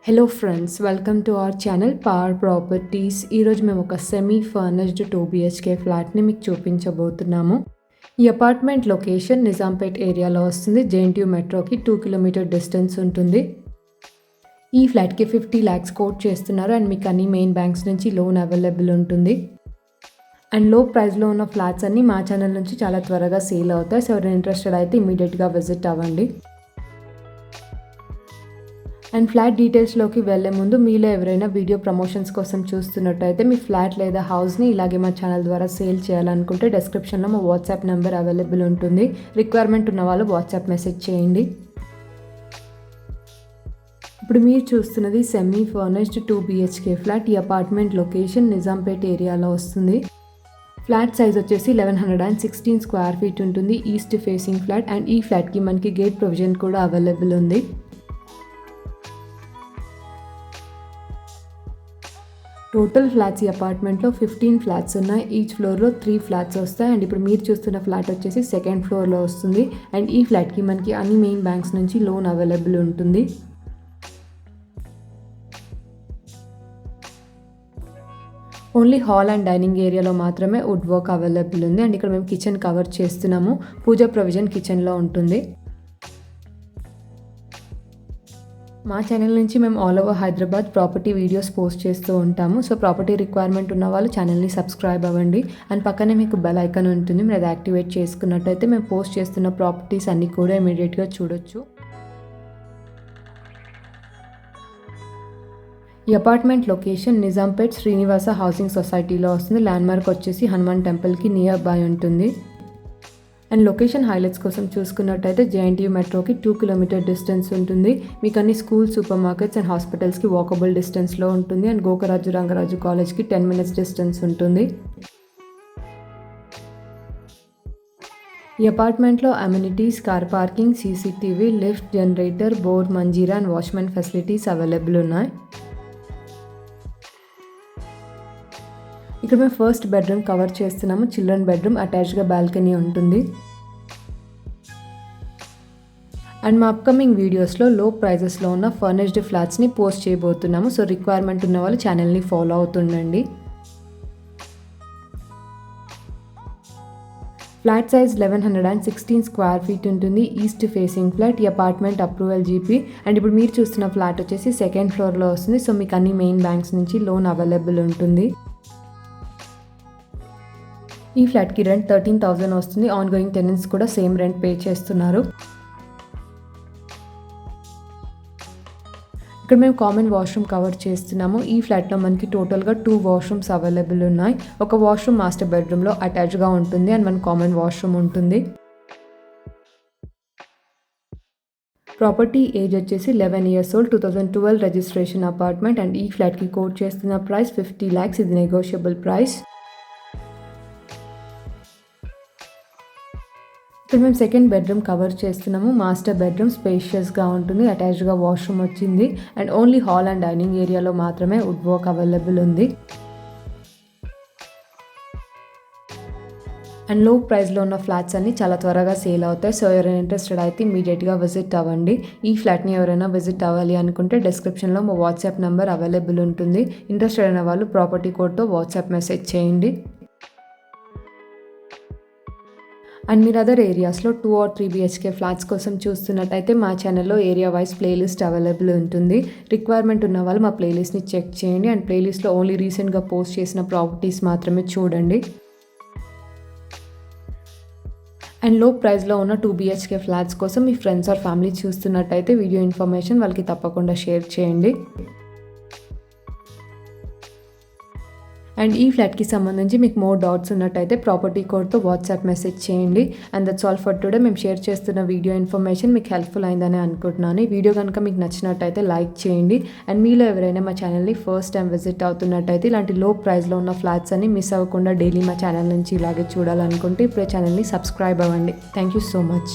Hello friends, welcome to our channel power properties. ఈరోజు మేము ఒక సెమీ ఫర్నిష్డ్ 2 BHK ఫ్లాట్ని మీకు చూపించబోతున్నాము. ఈ అపార్ట్మెంట్ లొకేషన్ నిజాంపేట్ ఏరియాలో వస్తుంది. JNTU మెట్రోకి 2 కిలోమీటర్ డిస్టెన్స్ ఉంటుంది. ఈ ఫ్లాట్కి 50 lakhs కోట్ చేస్తున్నారు అండ్ మీకు అన్ని మెయిన్ బ్యాంక్స్ నుంచి లోన్ అవైలబుల్ ఉంటుంది. అండ్ లో ప్రైస్లో ఉన్న ఫ్లాట్స్ అన్నీ మా ఛానల్ నుంచి చాలా త్వరగా సేల్ అవుతాయి. సో ఎవరైనా ఇంట్రెస్టెడ్ అయితే ఇమీడియట్గా విజిట్ అవ్వండి. అండ్ ఫ్లాట్ డీటెయిల్స్లోకి వెళ్ళే ముందు మీలో ఎవరైనా వీడియో ప్రమోషన్స్ కోసం చూస్తున్నట్టయితే మీ ఫ్లాట్ లేదా హౌస్ని ఇలాగే మా ఛానల్ ద్వారా సేల్ చేయాలనుకుంటే డిస్క్రిప్షన్లో మా వాట్సాప్ నెంబర్ అవైలబుల్ ఉంటుంది. రిక్వైర్మెంట్ ఉన్న వాళ్ళు వాట్సాప్ మెసేజ్ చేయండి. ఇప్పుడు మీరు చూస్తున్నది సెమీ ఫర్నిష్డ్ 2 BHK ఫ్లాట్. ఈ అపార్ట్మెంట్ లొకేషన్ నిజాంపేట్ ఏరియాలో వస్తుంది. ఫ్లాట్ సైజ్ వచ్చేసి 1116 స్క్వేర్ ఫీట్ ఉంటుంది. ఈస్ట్ ఫేసింగ్ ఫ్లాట్ అండ్ ఈ ఫ్లాట్కి మనకి గేట్ ప్రొవిజన్ కూడా అవైలబుల్ ఉంది. టోటల్ ఫ్లాట్స్ ఈ అపార్ట్మెంట్లో 15 ఫ్లాట్స్ ఉన్నాయి. ఈచ్ ఫ్లోర్లో 3 ఫ్లాట్స్ వస్తాయి. అండ్ ఇప్పుడు మీరు చూస్తున్న ఫ్లాట్ వచ్చేసి సెకండ్ ఫ్లోర్లో వస్తుంది. అండ్ ఈ ఫ్లాట్కి మనకి అన్ని మెయిన్ బ్యాంక్స్ నుంచి లోన్ అవైలబుల్ ఉంటుంది. ఓన్లీ హాల్ అండ్ డైనింగ్ ఏరియాలో మాత్రమే వుడ్ వర్క్ అవైలబుల్ ఉంది. అండ్ ఇక్కడ మేము కిచెన్ కవర్ చేస్తున్నాము. పూజ ప్రొవిజన్ కిచెన్లో ఉంటుంది. మా ఛానల్ నుంచి మేము all over Hyderabad property videos post చేస్తూ ఉంటాము. సో ప్రాపర్టీ రిక్వైర్మెంట్ ఉన్న వాళ్ళు ఛానల్ని సబ్స్క్రైబ్ అవ్వండి. అండ్ పక్కనే మీకు బెల్ ఐకాన్ ఉంటుంది. మీరు అది యాక్టివేట్ చేసుకున్నట్టయితే మేము పోస్ట్ చేస్తున్న ప్రాపర్టీస్ అన్నీ కూడా ఇమీడియట్గా చూడొచ్చు. ఈ apartment location Nizampet Srinivasa housing సొసైటీలో వస్తుంది. ల్యాండ్మార్క్ వచ్చేసి హనుమాన్ టెంపుల్కి నియర్ బై ఉంటుంది. అండ్ లొకేషన్ హైలైట్స్ కోసం చూసుకున్నట్టయితే JNTU మెట్రోకి 2 కిలోమీటర్ డిస్టెన్స్ ఉంటుంది. మీకు అన్ని స్కూల్, సూపర్ మార్కెట్స్ అండ్ హాస్పిటల్స్కి వాకబుల్ డిస్టెన్స్లో ఉంటుంది. అండ్ గోకరాజు రంగరాజు కాలేజ్కి 10 minutes డిస్టెన్స్ ఉంటుంది. ఈ అపార్ట్మెంట్లో amenities, car parking, CCTV, lift, generator, bore, Manjira and watchmen facilities available ఉన్నాయి. ఇక్కడ మేము ఫస్ట్ బెడ్రూమ్ కవర్ చేస్తున్నాము. చిల్డ్రన్ బెడ్రూమ్, అటాచ్డ్గా బాల్కనీ ఉంటుంది. అండ్ మా అప్కమింగ్ వీడియోస్లో లో ప్రైజెస్లో ఉన్న ఫర్నిష్డ్ ఫ్లాట్స్ని పోస్ట్ చేయబోతున్నాము. సో రిక్వైర్మెంట్ ఉన్న వాళ్ళు ఛానల్ని ఫాలో అవుతుండండి. ఫ్లాట్ సైజ్ 1116 స్క్వేర్ ఫీట్ ఉంటుంది. East facing flat. ఈ అపార్ట్మెంట్ అప్రూవల్ GP. అండ్ ఇప్పుడు మీరు చూస్తున్న ఫ్లాట్ వచ్చేసి సెకండ్ ఫ్లోర్లో వస్తుంది. సో మీకు అన్ని మెయిన్ బ్యాంక్స్ నుంచి లోన్ అవైలబుల్ ఉంటుంది. ఈ ఫ్లాట్కి రెంట్ 13,000 వస్తుంది. ఆన్ గోయింగ్ టెనెంట్స్ కూడా సేమ్ రెంట్ పే చేస్తున్నారు. ఇక్కడ మేము కామన్ వాష్రూమ్ కవర్ చేస్తున్నాము. ఈ ఫ్లాట్లో మనకి టోటల్గా 2 వాష్రూమ్స్ అవైలబుల్ ఉన్నాయి. ఒక వాష్రూమ్ మాస్టర్ బెడ్రూమ్లో అటాచ్గా ఉంటుంది అండ్ మన కామన్ వాష్రూమ్ ఉంటుంది. ప్రాపర్టీ ఏజ్ వచ్చేసి 11 years old, 2012 registration apartment. And ఈ ఫ్లాట్కి కోట్ చేస్తున్న ప్రైస్ 50 lakhs. ఇది నెగోషియబుల్ ప్రైస్. ఇక్కడ మేము సెకండ్ బెడ్రూమ్ కవర్ చేస్తున్నాము. మాస్టర్ బెడ్రూమ్ స్పేషియస్గా ఉంటుంది. అటాచ్డ్గా వాష్రూమ్ వచ్చింది. And only hall and dining ఏరియాలో మాత్రమే వుడ్ వర్క్ అవైలబుల్ ఉంది. అండ్ లో ప్రైస్లో ఉన్న ఫ్లాట్స్ అన్నీ చాలా త్వరగా సేల్ అవుతాయి. సో ఎవరైనా ఇంట్రెస్టెడ్ అయితే ఇమీడియట్గా విజిట్ అవ్వండి. ఈ ఫ్లాట్ని ఎవరైనా విజిట్ అవ్వాలి అనుకుంటే డిస్క్రిప్షన్లో మా వాట్సాప్ నెంబర్ అవైలబుల్ ఉంటుంది. ఇంట్రెస్టెడ్ అయిన వాళ్ళు ప్రాపర్టీ కోడ్తో వాట్సాప్ మెసేజ్ చేయండి. అండ్ మీరు అదర్ ఏరియాస్లో 2 or 3 BHK ఫ్లాట్స్ కోసం చూస్తున్నట్టయితే మా ఛానల్లో ఏరియా వైజ్ ప్లేలిస్ట్ అవైలబుల్ ఉంటుంది. రిక్వైర్మెంట్ ఉన్న వాళ్ళు మా ప్లేలిస్ట్ని చెక్ చేయండి. అండ్ ప్లేలిస్ట్లో ఓన్లీ రీసెంట్గా పోస్ట్ చేసిన ప్రాపర్టీస్ మాత్రమే చూడండి. అండ్ లో ప్రైస్లో ఉన్న 2 BHK ఫ్లాట్స్ కోసం మీ ఫ్రెండ్స్ ఆర్ ఫ్యామిలీ చూస్తున్నట్టయితే వీడియో ఇన్ఫర్మేషన్ వాళ్ళకి తప్పకుండా షేర్ చేయండి. అండ్ ఈ ఫ్లాట్కి సంబంధించి మీకు మోర్ డౌట్స్ ఉన్నట్టయితే ప్రాపర్టీ కోడ్తో వాట్సాప్ మెసేజ్ చేయండి. And that's all for today. మేము షేర్ చేస్తున్న వీడియో ఇన్ఫర్మేషన్ మీకు హెల్ప్ఫుల్ అయిందని అనుకుంటున్నాను. ఈ వీడియో కనుక మీకు నచ్చినట్టయితే లైక్ చేయండి. అండ్ మీలో ఎవరైనా మా ఛానల్ని ఫస్ట్ టైం విజిట్ అవుతున్నట్టయితే ఇలాంటి లో ప్రైస్లో ఉన్న ఫ్లాట్స్ అన్ని మిస్ అవ్వకుండా డైలీ మా ఛానల్ నుంచి ఇలాగే చూడాలనుకుంటే ఇప్పుడే ఛానల్ని సబ్స్క్రైబ్ అవ్వండి. Thank you so much.